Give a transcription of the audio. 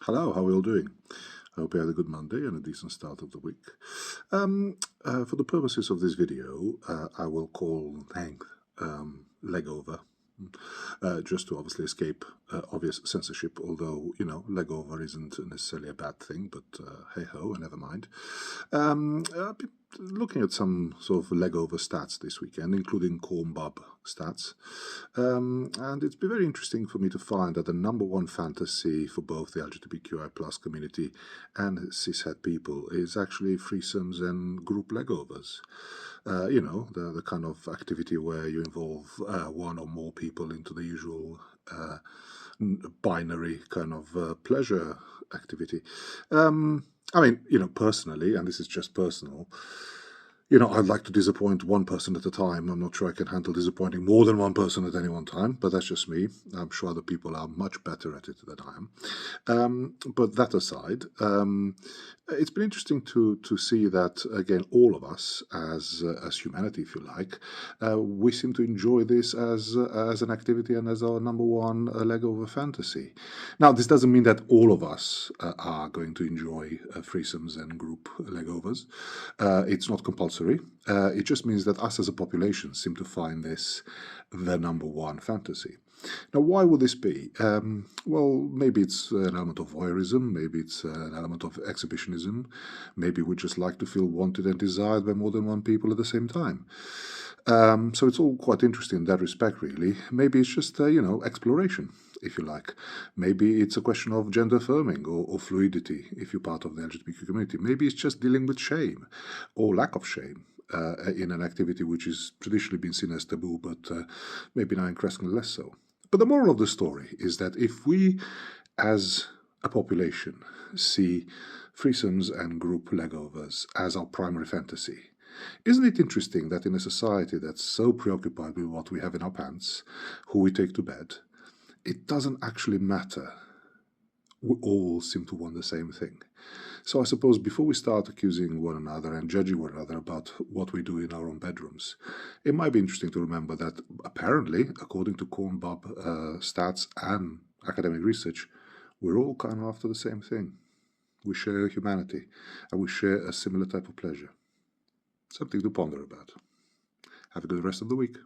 Hello, how are you all doing? I hope you had a good Monday and a decent start of the week. For the purposes of this video, I will call length leg over, just to obviously escape obvious censorship, although, leg over isn't necessarily a bad thing, but hey-ho, never mind. I've been looking at some sort of leg over stats this weekend, including corn bob stats. And it's been very interesting for me to find that the number one fantasy for both the LGBTQI plus community and cishet people is actually threesomes and group legovers. The kind of activity where you involve one or more people into the usual binary kind of pleasure activity. Personally, and this is just personal, I'd like to disappoint one person at a time. I'm not sure I can handle disappointing more than one person at any one time, but that's just me. I'm sure other people are much better at it than I am. But that aside, it's been interesting to see that, again, all of us, as humanity, if you like, we seem to enjoy this as an activity and as our number one leg over fantasy. Now, this doesn't mean that all of us are going to enjoy threesomes and group legovers. It's not compulsory. It just means that us as a population seem to find this the number one fantasy. Now, why would this be? Well, maybe it's an element of voyeurism, maybe it's an element of exhibitionism, maybe we just like to feel wanted and desired by more than one people at the same time. So it's all quite interesting in that respect, really. Maybe it's just, exploration, if you like. Maybe it's a question of gender affirming or fluidity, if you're part of the LGBTQ community. Maybe it's just dealing with shame or lack of shame in an activity which has traditionally been seen as taboo, but maybe now increasingly less so. But the moral of the story is that if we, as a population, see threesomes and group legovers as our primary fantasy, isn't it interesting that in a society that's so preoccupied with what we have in our pants, who we take to bed, it doesn't actually matter? We all seem to want the same thing. So I suppose before we start accusing one another and judging one another about what we do in our own bedrooms, it might be interesting to remember that apparently, according to corn bob stats and academic research, we're all kind of after the same thing. We share humanity, and we share a similar type of pleasure. Something to ponder about. Have a good rest of the week.